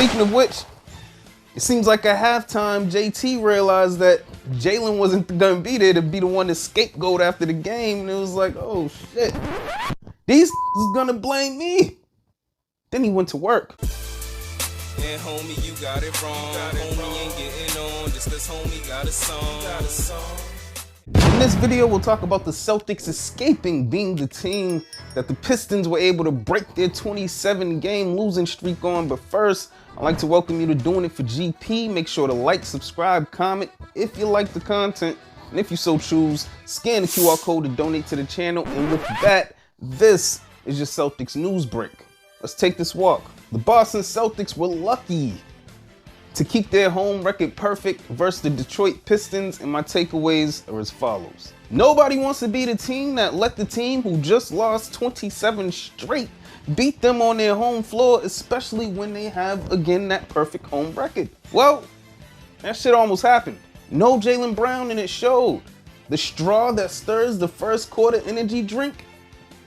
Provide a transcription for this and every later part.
Speaking of which, it seems like at halftime, JT realized that Jalen wasn't gonna be there to be the one to scapegoat after the game, and it was like, oh shit, these is gonna blame me. Then he went to work. And homie, you got it wrong. Homie ain't getting on just 'cause homie got a song. In this video, we'll talk about the Celtics escaping being the team that the Pistons were able to break their 27-game losing streak on. But first, I'd like to welcome you to Doing It for GP. Make sure to like, subscribe, comment if you like the content. And if you so choose, scan the QR code to donate to the channel. And with that, this is your Celtics news break. Let's take this walk. The Boston Celtics were lucky to keep their home record perfect versus the Detroit Pistons, and my takeaways are as follows. Nobody wants to be the team that let the team who just lost 27 straight beat them on their home floor, especially when they have, again, that perfect home record. Well, that shit almost happened. No Jaylen Brown, and it showed. The straw that stirs the first quarter energy drink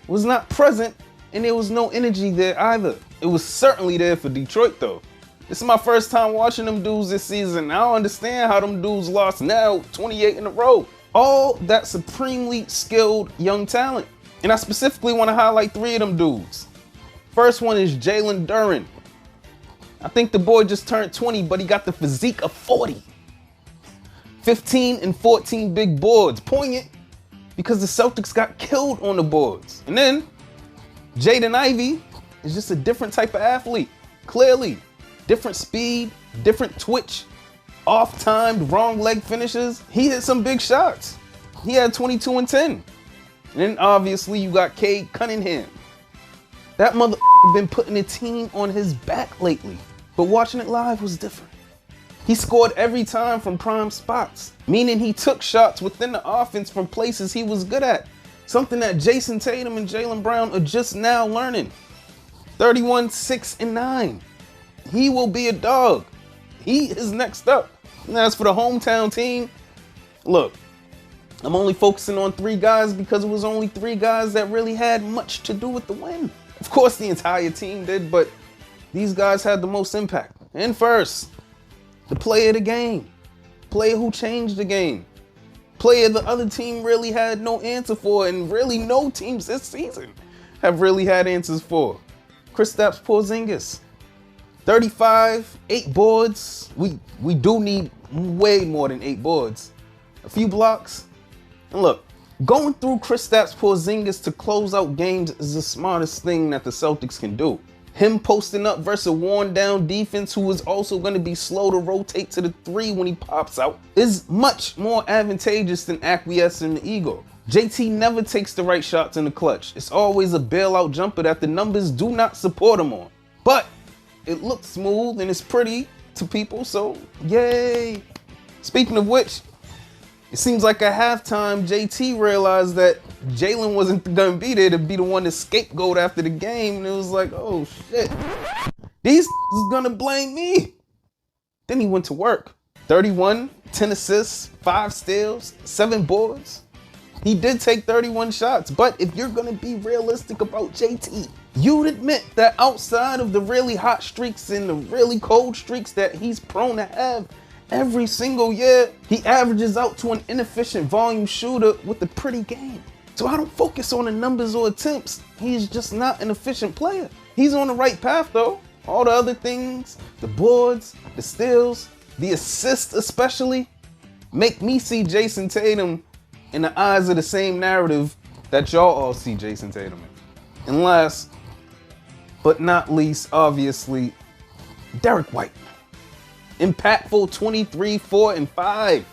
was not present, and there was no energy there either. It was certainly there for Detroit, though. This is my first time watching them dudes this season. I don't understand how them dudes lost now 28 in a row. All that supremely skilled young talent. And I specifically want to highlight three of them dudes. First one is Jalen Duren. I think the boy just turned 20, but he got the physique of 40. 15 and 14 big boards. Poignant because the Celtics got killed on the boards. And then Jaden Ivey is just a different type of athlete, clearly. Different speed, different twitch, off-timed, wrong leg finishes. He hit some big shots. He had 22 and 10. And then obviously you got Cade Cunningham. That mother been putting the team on his back lately, but watching it live was different. He scored every time from prime spots, meaning he took shots within the offense from places he was good at. Something that Jason Tatum and Jaylen Brown are just now learning. 31, 6, and 9. He will be a dog. He is next up. And as for the hometown team, look, I'm only focusing on three guys because it was only three guys that really had much to do with the win. Of course, the entire team did, but these guys had the most impact. And first, the player of the game, player who changed the game, player the other team really had no answer for, and really no teams this season have really had answers for. Kristaps Porzingis. 35, 8 boards. We do need way more than 8 boards. A few blocks. And look, going through Kristaps Porzingis to close out games is the smartest thing that the Celtics can do. Him posting up versus a worn down defense who is also going to be slow to rotate to the 3 when he pops out is much more advantageous than acquiescing the ego. JT never takes the right shots in the clutch. It's always a bailout jumper that the numbers do not support him on. But it looks smooth and it's pretty to people, so yay. Speaking of which, it seems like at halftime, JT realized that Jalen wasn't gonna be there to be the one to scapegoat after the game, and it was like, oh shit, these is gonna blame me. Then he went to work. 31, 10 assists, 5 steals, 7 boards. He did take 31 shots, but if you're gonna be realistic about JT, you'd admit that outside of the really hot streaks and the really cold streaks that he's prone to have every single year, he averages out to an inefficient volume shooter with a pretty game. So I don't focus on the numbers or attempts. He's just not an efficient player. He's on the right path though. All the other things, the boards, the steals, the assists especially, make me see Jason Tatum in the eyes of the same narrative that y'all all see Jason Tatum in. And last but not least, obviously, Derek White. Impactful 23, 4, and 5.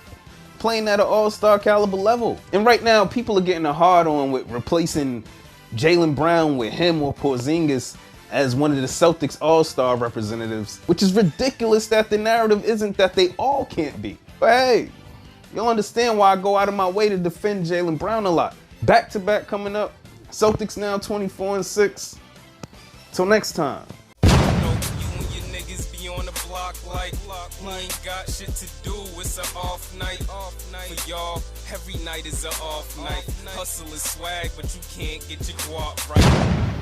Playing at an all-star caliber level. And right now, people are getting a hard on with replacing Jaylen Brown with him or Porzingis as one of the Celtics all-star representatives, which is ridiculous that the narrative isn't that they all can't be. But hey, you'll understand why I go out of my way to defend Jaylen Brown a lot. Back-to-back coming up. Celtics now 24 and 6. Till next time. You know, you and your niggas be on the block like we ain't got shit to do. It's an off night. For y'all, every night is an off night. Hustle is swag, but you can't get your guap right.